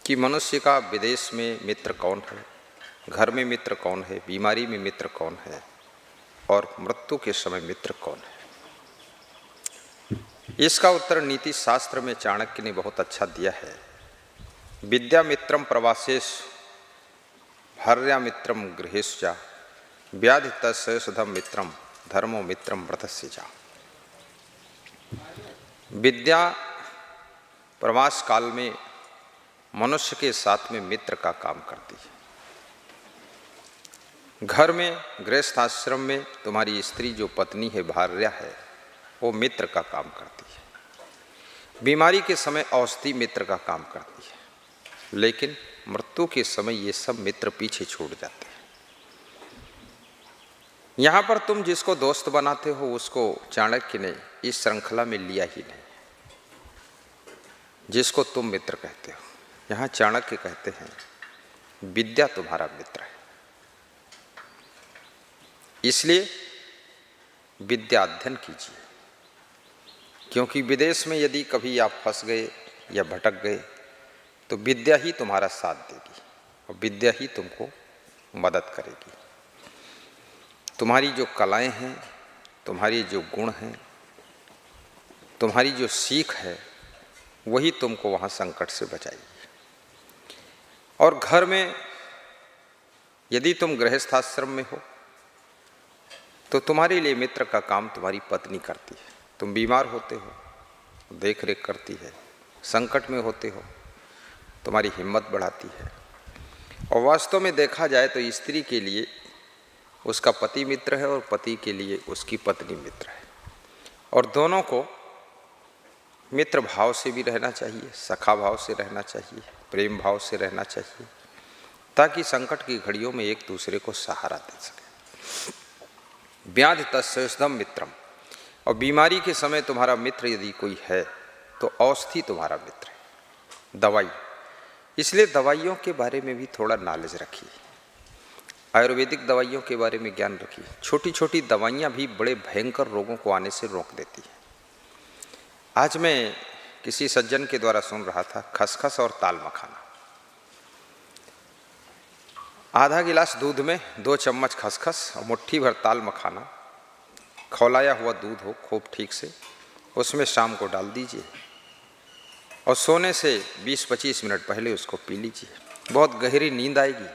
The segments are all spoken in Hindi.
कि मनुष्य का विदेश में मित्र कौन है, घर में मित्र कौन है, बीमारी में मित्र कौन है और मृत्यु के समय मित्र कौन है। इसका उत्तर नीति शास्त्र में चाणक्य ने बहुत अच्छा दिया है। विद्या मित्रम प्रवासेश भार्या मित्रम गृहेश्चा व्याधि तत्सधम मित्रम धर्मो मित्रम व्रतस्य चा। विद्या प्रवास काल में मनुष्य के साथ में मित्र का काम करती है। घर में गृहस्थ आश्रम में तुम्हारी स्त्री जो पत्नी है, भार्या है, वो मित्र का काम करती है। बीमारी के समय औषधि मित्र का काम करती है, लेकिन मृत्यु के समय ये सब मित्र पीछे छूट जाते हैं। यहाँ पर तुम जिसको दोस्त बनाते हो उसको चाणक्य ने इस श्रृंखला में लिया ही नहीं, जिसको तुम मित्र कहते हो। यहाँ चाणक्य कहते हैं विद्या तुम्हारा मित्र है, इसलिए विद्या अध्ययन कीजिए। क्योंकि विदेश में यदि कभी आप फंस गए या भटक गए तो विद्या ही तुम्हारा साथ देगी और विद्या ही तुमको मदद करेगी। तुम्हारी जो कलाएं हैं, तुम्हारी जो गुण हैं, तुम्हारी जो सीख है, वही तुमको वहाँ संकट से बचाएगी। और घर में यदि तुम गृहस्थाश्रम में हो तो तुम्हारे लिए मित्र का काम तुम्हारी पत्नी करती है। तुम बीमार होते हो, देख रेख करती है, संकट में होते हो, तुम्हारी हिम्मत बढ़ाती है। और वास्तव में देखा जाए तो स्त्री के लिए उसका पति मित्र है और पति के लिए उसकी पत्नी मित्र है। और दोनों को मित्र भाव से भी रहना चाहिए, सखा भाव से रहना चाहिए, प्रेम भाव से रहना चाहिए, ताकि संकट की घड़ियों में एक दूसरे को सहारा दे सके। व्याधि तत्सधम मित्रम, और बीमारी के समय तुम्हारा मित्र यदि कोई है तो औषधि तुम्हारा मित्र है, दवाई। इसलिए दवाइयों के बारे में भी थोड़ा नॉलेज रखिए, आयुर्वेदिक दवाइयों के बारे में ज्ञान रखिए। छोटी छोटी दवाइयाँ भी बड़े भयंकर रोगों को आने से रोक देती हैं। आज मैं किसी सज्जन के द्वारा सुन रहा था खसखस और ताल मखाना। आधा गिलास दूध में 2 चम्मच खसखस और मुट्ठी भर ताल मखाना, खौलाया हुआ दूध हो खूब ठीक से, उसमें शाम को डाल दीजिए और सोने से 20-25 मिनट पहले उसको पी लीजिए। बहुत गहरी नींद आएगी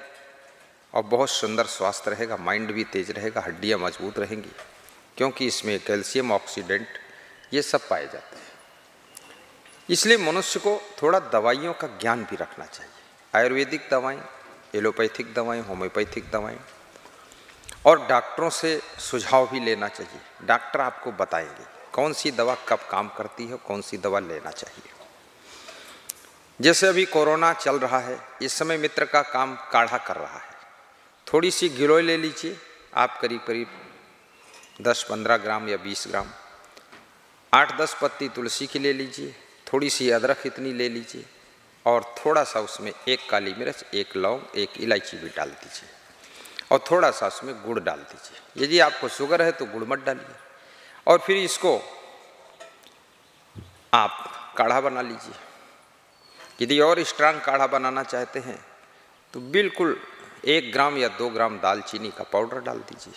और बहुत सुंदर स्वास्थ्य रहेगा, माइंड भी तेज रहेगा, हड्डियां मजबूत रहेंगी, क्योंकि इसमें कैल्शियम, ऑक्सीडेंट, ये सब पाए जाते हैं। इसलिए मनुष्य को थोड़ा दवाइयों का ज्ञान भी रखना चाहिए। आयुर्वेदिक दवाएं, एलोपैथिक दवाएं, होम्योपैथिक दवाएं, और डॉक्टरों से सुझाव भी लेना चाहिए। डॉक्टर आपको बताएंगे कौन सी दवा कब काम करती है, कौन सी दवा लेना चाहिए। जैसे अभी कोरोना चल रहा है, इस समय मित्र का काम काढ़ा कर रहा है। थोड़ी सी गिलोय ले लीजिए आप, करीब करीब 10-15 ग्राम या 20 ग्राम, 8-10 पत्ती तुलसी की ले लीजिए, थोड़ी सी अदरक इतनी ले लीजिए और थोड़ा सा उसमें 1 काली मिर्च, 1 लौंग, 1 इलायची भी डाल दीजिए और थोड़ा सा उसमें गुड़ डाल दीजिए। यदि आपको शुगर है तो गुड़ मत डालिए। और फिर इसको आप काढ़ा बना लीजिए। यदि और स्ट्रांग काढ़ा बनाना चाहते हैं तो बिल्कुल 1 ग्राम या 2 ग्राम दालचीनी का पाउडर डाल दीजिए।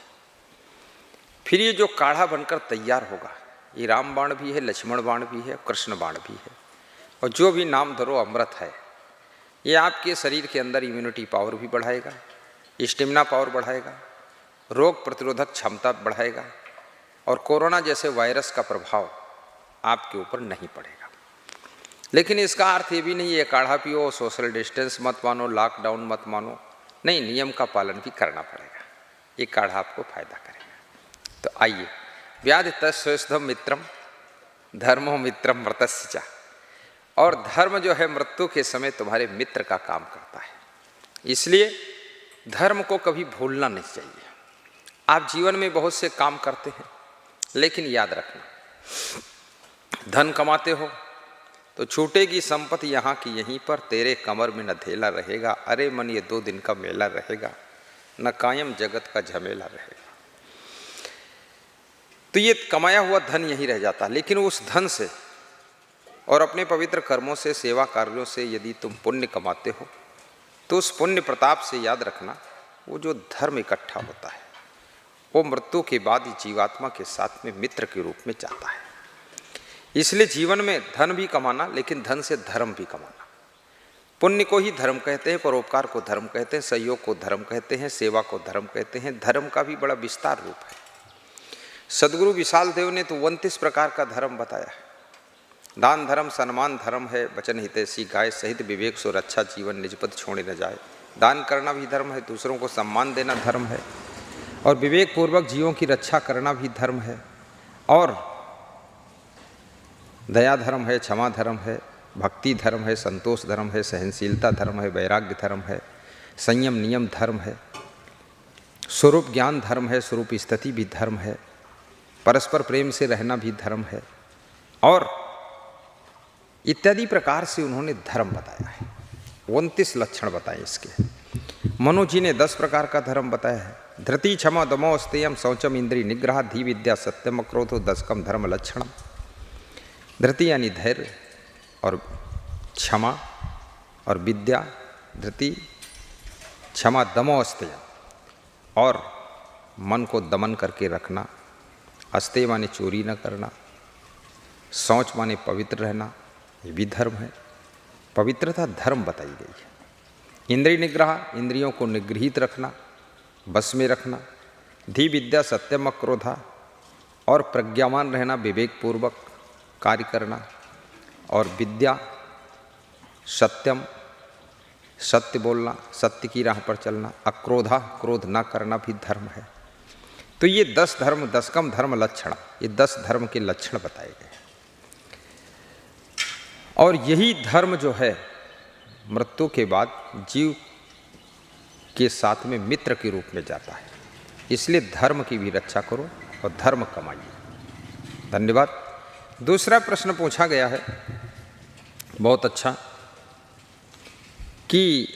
फिर ये जो काढ़ा बनकर तैयार होगा, ये राम बाण भी है, लक्ष्मण बाण भी है, कृष्ण बाण भी है, और जो भी नाम धरो अमृत है। ये आपके शरीर के अंदर इम्यूनिटी पावर भी बढ़ाएगा, स्टेमिना पावर बढ़ाएगा, रोग प्रतिरोधक क्षमता बढ़ाएगा और कोरोना जैसे वायरस का प्रभाव आपके ऊपर नहीं पड़ेगा। लेकिन इसका अर्थ ये भी नहीं है काढ़ा पियो, सोशल डिस्टेंस मत मानो, लॉकडाउन मत मानो, नहीं, नियम का पालन भी करना पड़ेगा। ये काढ़ा आपको फायदा करेगा। तो आइए, व्याधि तत्सधम मित्रम धर्मो मित्रम व्रतस्य च। और धर्म जो है मृत्यु के समय तुम्हारे मित्र का काम करता है, इसलिए धर्म को कभी भूलना नहीं चाहिए। आप जीवन में बहुत से काम करते हैं, लेकिन याद रखना, धन कमाते हो तो छूटेगी संपत्ति यहाँ की यहीं पर, तेरे कमर में न धेला रहेगा, अरे मन ये 2 दिन का मेला रहेगा, न कायम जगत का झमेला रहेगा। तो ये कमाया हुआ धन यहीं रह जाता, लेकिन उस धन से और अपने पवित्र कर्मों से, सेवा कार्यों से यदि तुम पुण्य कमाते हो तो उस पुण्य प्रताप से याद रखना, वो जो धर्म इकट्ठा होता है वो मृत्यु के बाद ही जीवात्मा के साथ में मित्र के रूप में जाता है। इसलिए जीवन में धन भी कमाना, लेकिन धन से धर्म भी कमाना। पुण्य को ही धर्म कहते हैं, परोपकार को धर्म कहते हैं, सहयोग को धर्म कहते हैं, सेवा को धर्म कहते हैं। धर्म का भी बड़ा विस्तार रूप है। सदगुरु विशाल देव ने तो 29 प्रकार का धर्म बताया है। दान धर्म, सम्मान धर्म है, वचन हितैषी गाय, सहित विवेक सो रक्षा, जीवन निजपद छोड़े न जाए। दान करना भी धर्म है, दूसरों को सम्मान देना धर्म है, और विवेक पूर्वक जीवों की रक्षा करना भी धर्म है, और दया धर्म है, क्षमा धर्म है, भक्ति धर्म है, संतोष धर्म है, सहनशीलता धर्म है, वैराग्य धर्म है, संयम नियम धर्म है, स्वरूप ज्ञान धर्म है, स्वरूप स्थिति भी धर्म है, परस्पर प्रेम से रहना भी धर्म है, और इत्यादि प्रकार से उन्होंने धर्म बताया है। 29 लक्षण बताए इसके। मनु जी ने 10 प्रकार का धर्म बताया है। धृति क्षमा दमो स्तेयम शौचम इंद्रिय निग्रह धी विद्या सत्यम क्रोधो 10 धर्म लक्षणम। धृति यानी धैर्य और क्षमा और विद्या, धृति क्षमा दमो अस्तेयम, और मन को दमन करके रखना। अस्तेय माने चोरी न करना, शौच माने पवित्र रहना, ये भी धर्म है। पवित्रता धर्म बताई गई है। इंद्रिय निग्रह, इंद्रियों को निगृहित रखना, बस में रखना। धी विद्या सत्यम क्रोधा, और प्रज्ञावान रहना, विवेक पूर्वक कार्य करना। और विद्या सत्यम, सत्य बोलना, सत्य की राह पर चलना। अक्रोधा, क्रोध ना करना भी धर्म है। तो ये 10 धर्म, 10 धर्म लक्षण, ये 10 धर्म के लक्षण बताए गए। और यही धर्म जो है मृत्यु के बाद जीव के साथ में मित्र के रूप में जाता है। इसलिए धर्म की भी रक्षा करो और धर्म कमाइए। धन्यवाद। दूसरा प्रश्न पूछा गया है, बहुत अच्छा, कि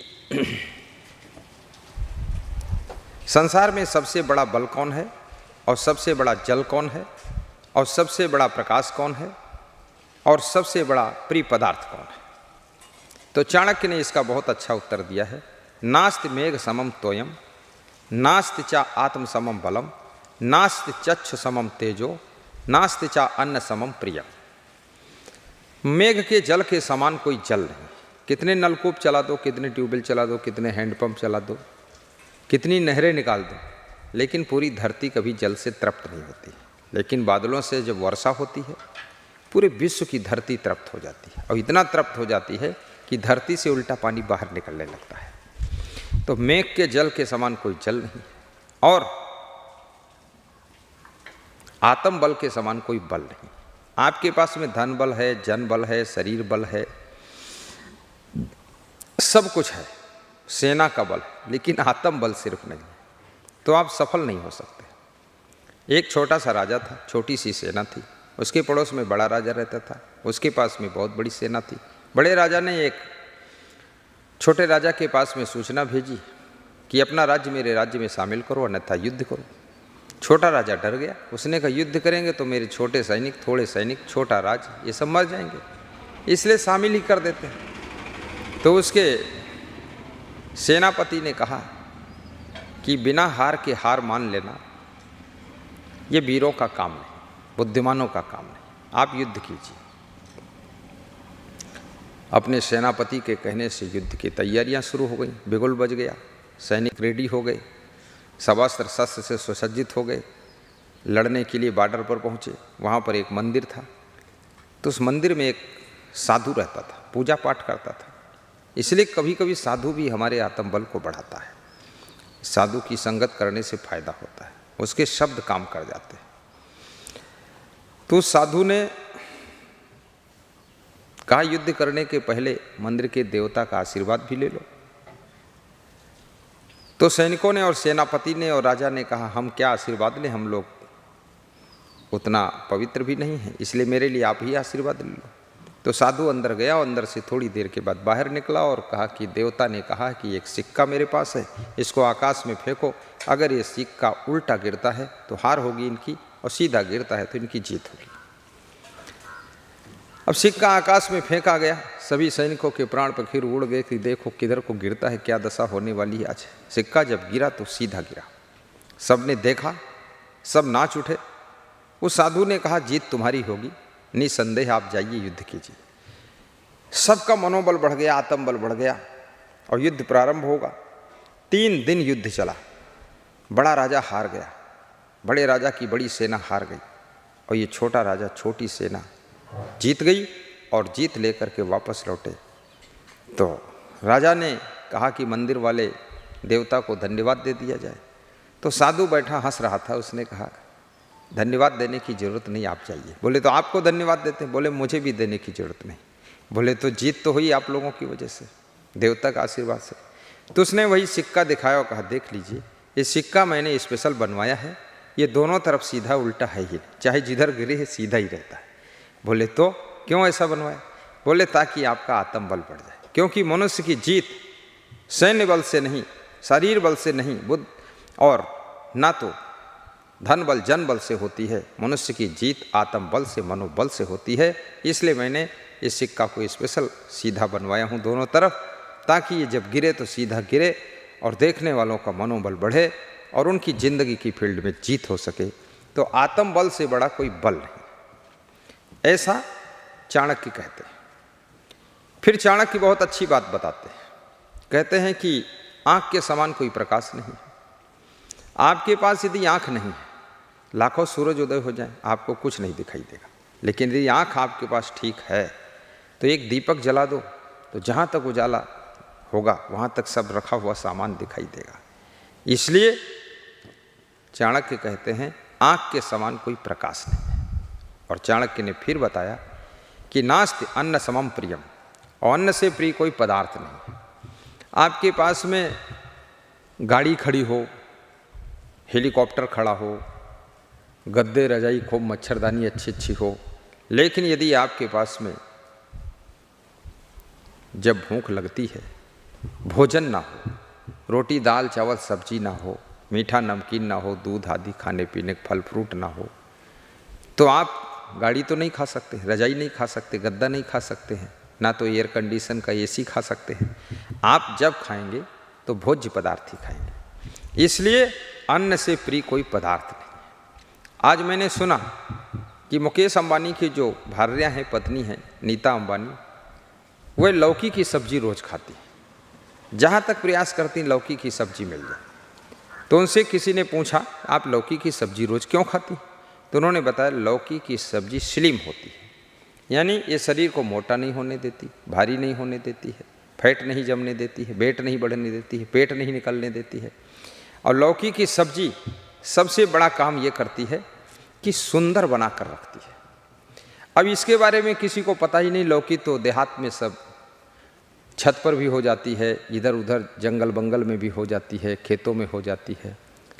संसार में सबसे बड़ा बल कौन है, और सबसे बड़ा जल कौन है, और सबसे बड़ा प्रकाश कौन है, और सबसे बड़ा प्रिय पदार्थ कौन है? तो चाणक्य ने इसका बहुत अच्छा उत्तर दिया है। नास्ति मेघ समम तोयम, नास्ति चा आत्म समम बलम, नास्ति चक्षु समम तेजो, नास्ति चा अन्न समम प्रियम। मेघ के जल के समान कोई जल नहीं। कितने नलकूप चला दो, कितने ट्यूबवेल चला दो, कितने हैंडपंप चला दो, कितनी नहरें निकाल दो, लेकिन पूरी धरती कभी जल से तृप्त नहीं होती। लेकिन बादलों से जब वर्षा होती है, पूरे विश्व की धरती तृप्त हो जाती है, और इतना तृप्त हो जाती है कि धरती से उल्टा पानी बाहर निकलने लगता है। तो मेघ के जल के समान कोई जल नहीं, और आत्म बल के समान कोई बल नहीं। आपके पास में धन बल है, जन बल है, शरीर बल है, सब कुछ है, सेना का बल, लेकिन आत्म बल सिर्फ नहीं, तो आप सफल नहीं हो सकते। एक छोटा सा राजा था, छोटी सी सेना थी, उसके पड़ोस में बड़ा राजा रहता था, उसके पास में बहुत बड़ी सेना थी। बड़े राजा ने एक छोटे राजा के पास में सूचना भेजी कि अपना राज्य मेरे राज्य में शामिल करो, अन्यथा युद्ध करो। छोटा राजा डर गया, उसने कहा युद्ध करेंगे तो मेरे छोटे सैनिक, थोड़े सैनिक, छोटा राज्य, ये सब मर जाएंगे, इसलिए शामिल ही कर देते हैं। तो उसके सेनापति ने कहा कि बिना हार के हार मान लेना ये वीरों का काम नहीं, बुद्धिमानों का काम नहीं, आप युद्ध कीजिए। अपने सेनापति के कहने से युद्ध की तैयारियां शुरू हो गई, बिगुल बज गया, सैनिक रेडी हो गए, शस्त्र शस्त्र से सुसज्जित हो गए, लड़ने के लिए बॉर्डर पर पहुँचे। वहाँ पर एक मंदिर था, तो उस मंदिर में एक साधु रहता था, पूजा पाठ करता था। इसलिए कभी कभी साधु भी हमारे आत्मबल को बढ़ाता है। साधु की संगत करने से फायदा होता है, उसके शब्द काम कर जाते हैं। तो साधु ने कहा युद्ध करने के पहले मंदिर के देवता का आशीर्वाद भी ले लो। तो सैनिकों ने और सेनापति ने और राजा ने कहा हम क्या आशीर्वाद लें, हम लोग उतना पवित्र भी नहीं है, इसलिए मेरे लिए आप ही आशीर्वाद ले लो। तो साधु अंदर गया और अंदर से थोड़ी देर के बाद बाहर निकला और कहा कि देवता ने कहा कि एक सिक्का मेरे पास है, इसको आकाश में फेंको, अगर ये सिक्का उल्टा गिरता है तो हार होगी इनकी, और सीधा गिरता है तो इनकी जीत होगी। अब सिक्का आकाश में फेंका गया, सभी सैनिकों के प्राण पखेरु उड़ गए कि देखो किधर को गिरता है, क्या दशा होने वाली है आज। सिक्का जब गिरा तो सीधा गिरा, सबने देखा, सब नाच उठे। उस साधु ने कहा जीत तुम्हारी होगी, निसंदेह आप जाइए युद्ध कीजिए। सबका मनोबल बढ़ गया, आत्मबल बढ़ गया और युद्ध प्रारंभ होगा। 3 दिन युद्ध चला। बड़ा राजा हार गया, बड़े राजा की बड़ी सेना हार गई और ये छोटा राजा, छोटी सेना जीत गई और जीत लेकर के वापस लौटे। तो राजा ने कहा कि मंदिर वाले देवता को धन्यवाद दे दिया जाए। तो साधु बैठा हंस रहा था, उसने कहा धन्यवाद देने की ज़रूरत नहीं, आप जाइए। बोले तो आपको धन्यवाद देते हैं? बोले मुझे भी देने की ज़रूरत नहीं। बोले तो जीत तो हुई आप लोगों की वजह से, देवता का आशीर्वाद से। तो उसने वही सिक्का दिखाया और कहा देख लीजिए, ये सिक्का मैंने स्पेशल बनवाया है, ये दोनों तरफ सीधा उल्टा है ही, चाहे जिधर गिरे है सीधा ही रहता है। बोले तो क्यों ऐसा बनवाया? बोले ताकि आपका आत्मबल बढ़ जाए, क्योंकि मनुष्य की जीत सैन्य बल से नहीं, शरीर बल से नहीं, बुद्ध और ना तो धन बल जन बल से होती है। मनुष्य की जीत आत्म बल से, मनोबल से होती है। इसलिए मैंने इस सिक्का को स्पेशल सीधा बनवाया हूँ दोनों तरफ, ताकि ये जब गिरे तो सीधा गिरे और देखने वालों का मनोबल बढ़े और उनकी जिंदगी की फील्ड में जीत हो सके। तो आत्म बल से बड़ा कोई बल नहीं, ऐसा चाणक्य कहते हैं। फिर चाणक्य बहुत अच्छी बात बताते हैं, कहते हैं कि आँख के समान कोई प्रकाश नहीं है। आपके पास यदि आँख नहीं है, लाखों सूरज उदय हो जाए आपको कुछ नहीं दिखाई देगा। लेकिन यदि आँख आपके पास ठीक है तो एक दीपक जला दो तो जहाँ तक उजाला होगा वहाँ तक सब रखा हुआ सामान दिखाई देगा। इसलिए चाणक्य कहते हैं आँख के समान कोई प्रकाश नहीं है। और चाणक्य ने फिर बताया कि नास्ति अन्न समम प्रियम, और अन्न से प्रिय कोई पदार्थ नहीं है। आपके पास में गाड़ी खड़ी हो, हेलीकॉप्टर खड़ा हो, गद्दे रजाई खूब मच्छरदानी अच्छी अच्छी हो, लेकिन यदि आपके पास में जब भूख लगती है भोजन ना हो, रोटी दाल चावल सब्जी ना हो, मीठा नमकीन ना हो, दूध आदि खाने पीने फल फ्रूट ना हो, तो आप गाड़ी तो नहीं खा सकते, रजाई नहीं खा सकते, गद्दा नहीं खा सकते हैं, ना तो एयर कंडीशन का एसी खा सकते हैं। आप जब खाएंगे तो भोज्य पदार्थ ही खाएंगे। इसलिए अन्न से प्रिय कोई पदार्थ नहीं। आज मैंने सुना कि मुकेश अंबानी की जो भार्या हैं, पत्नी हैं नीता अंबानी, वह लौकी की सब्जी रोज खाती है। जहाँ तक प्रयास करती लौकी की सब्जी मिल जाए। तो उनसे किसी ने पूछा आप लौकी की सब्जी रोज क्यों खाती? तो उन्होंने बताया लौकी की सब्जी स्लिम होती है, यानी ये शरीर को मोटा नहीं होने देती, भारी नहीं होने देती है, फैट नहीं जमने देती है, वेट नहीं बढ़ने देती है, पेट नहीं निकलने देती है। और लौकी की सब्जी सबसे बड़ा काम ये करती है कि सुंदर बना कर रखती है। अब इसके बारे में किसी को पता ही नहीं। लौकी तो देहात में सब छत पर भी हो जाती है, इधर उधर जंगल बंगल में भी हो जाती है, खेतों में हो जाती है।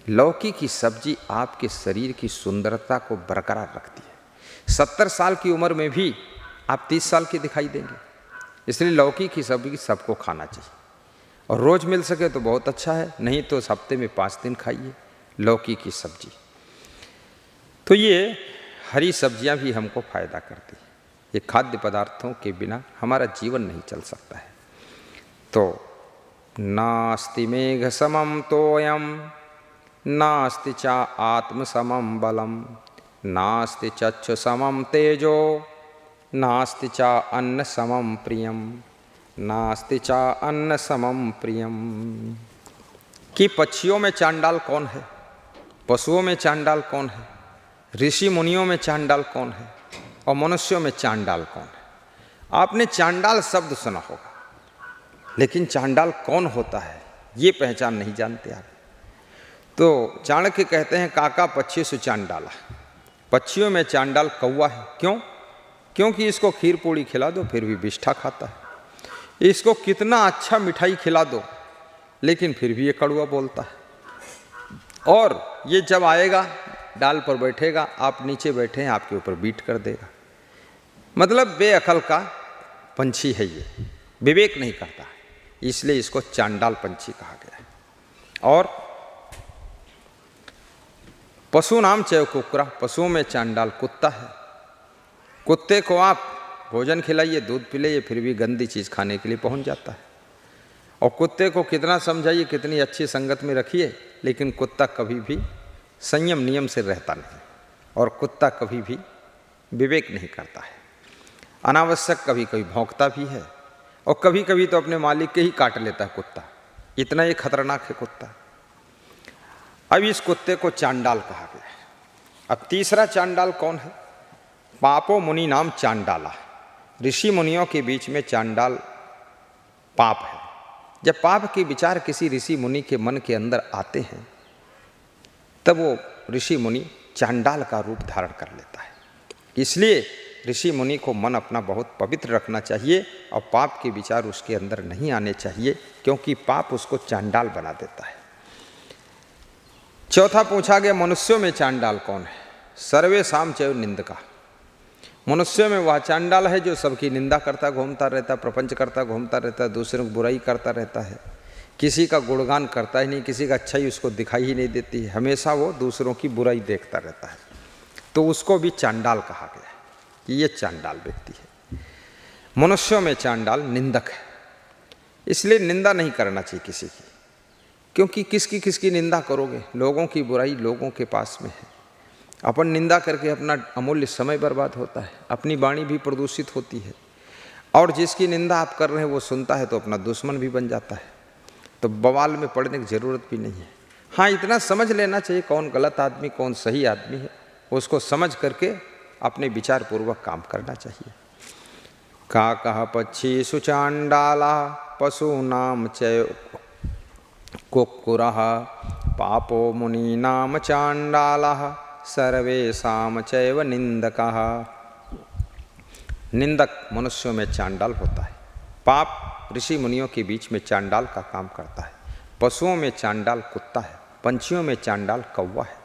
लौकी की सब्जी आपके शरीर की सुंदरता को बरकरार रखती है। 70 साल की उम्र में भी आप 30 साल के दिखाई देंगे। इसलिए लौकी की सब्जी सबको खाना चाहिए, और रोज़ मिल सके तो बहुत अच्छा है, नहीं तो हफ्ते में 5 दिन खाइए लौकी की सब्जी। तो ये हरी सब्जियां भी हमको फायदा करती है। ये खाद्य पदार्थों के बिना हमारा जीवन नहीं चल सकता है। तो नास्ति मेघ समम तोयम, नास्ति चा आत्म समम बलम, नास्ति चक्षु समम तेजो, नास्ति चा अन्न समम प्रियम, नास्ति चा अन्न समम प्रियम। कि पक्षियों में चांडाल कौन है, पशुओं में चांडाल कौन है, ऋषि मुनियों में चांडाल कौन है, और मनुष्यों में चांडाल कौन है? आपने चांडाल शब्द सुना होगा, लेकिन चांडाल कौन होता है ये पहचान नहीं जानते आप। तो चाणक्य कहते हैं काका पक्षी सु चांडाला, पक्षियों में चांडाल कौवा है। क्यों? क्योंकि इसको खीर पूड़ी खिला दो फिर भी बिष्ठा खाता है। इसको कितना अच्छा मिठाई खिला दो लेकिन फिर भी ये कड़वा बोलता है। और ये जब आएगा डाल पर बैठेगा, आप नीचे बैठे हैं, आपके ऊपर बीट कर देगा। मतलब बेअकल का पंछी है ये, विवेक नहीं करता है, इसलिए इसको चांडाल पंछी कहा गया है। और पशु नाम चय कुकरा, पशुओं में चांडाल कुत्ता है। कुत्ते को आप भोजन खिलाइए, दूध पिलाइए, फिर भी गंदी चीज़ खाने के लिए पहुंच जाता है। और कुत्ते को कितना समझाइए, कितनी अच्छी संगत में रखिए, लेकिन कुत्ता कभी भी संयम नियम से रहता नहीं, और कुत्ता कभी भी विवेक नहीं करता है। अनावश्यक कभी कभी भौंकता भी है, और कभी कभी तो अपने मालिक के ही काट लेता है कुत्ता। इतना ही खतरनाक है कुत्ता। अब इस कुत्ते को चांडाल कहा गया है। अब तीसरा चांडाल कौन है? पापो मुनि नाम चांडाला। ऋषि मुनियों के बीच में चांडाल पाप है। जब पाप के विचार किसी ऋषि मुनि के मन के अंदर आते हैं, तब वो ऋषि मुनि चांडाल का रूप धारण कर लेता है। इसलिए ऋषि मुनि को मन अपना बहुत पवित्र रखना चाहिए, और पाप के विचार उसके अंदर नहीं आने चाहिए, क्योंकि पाप उसको चांडाल बना देता है। चौथा पूछा गया, मनुष्यों में चांडाल कौन है? सर्वेषां चैव निंदका। मनुष्यों में वह चांडाल है जो सबकी निंदा करता घूमता रहता, प्रपंच करता घूमता रहता, दूसरों की बुराई करता रहता है, किसी का गुणगान करता ही नहीं, किसी का अच्छाई उसको दिखाई ही नहीं देती है, हमेशा वो दूसरों की बुराई देखता रहता है, तो उसको भी चांडाल कहा गया है कि ये चांडाल व्यक्ति है। मनुष्यों में चांडाल निंदक है, इसलिए निंदा नहीं करना चाहिए किसी की, क्योंकि किसकी निंदा करोगे? लोगों की बुराई लोगों के पास में है। अपन निंदा करके अपना अमूल्य समय बर्बाद होता है, अपनी वाणी भी प्रदूषित होती है, और जिसकी निंदा आप कर रहे हैं वो सुनता है तो अपना दुश्मन भी बन जाता है। तो बवाल में पड़ने की ज़रूरत भी नहीं है। हाँ, इतना समझ लेना चाहिए कौन गलत आदमी कौन सही आदमी है, उसको समझ करके अपने विचार पूर्वक काम करना चाहिए। काकः पक्षी सुचांडाला पशूनाम चैव कुक्कुरः पापो मुनीनाम चांडालः सर्वेषां चैव निंदकः। निंदक मनुष्यों में चांडाल होता है। पाप ऋषि मुनियों के बीच में चांडाल का काम करता है। पशुओं में चांडाल कुत्ता है, पंछियों में चांडाल कौवा है।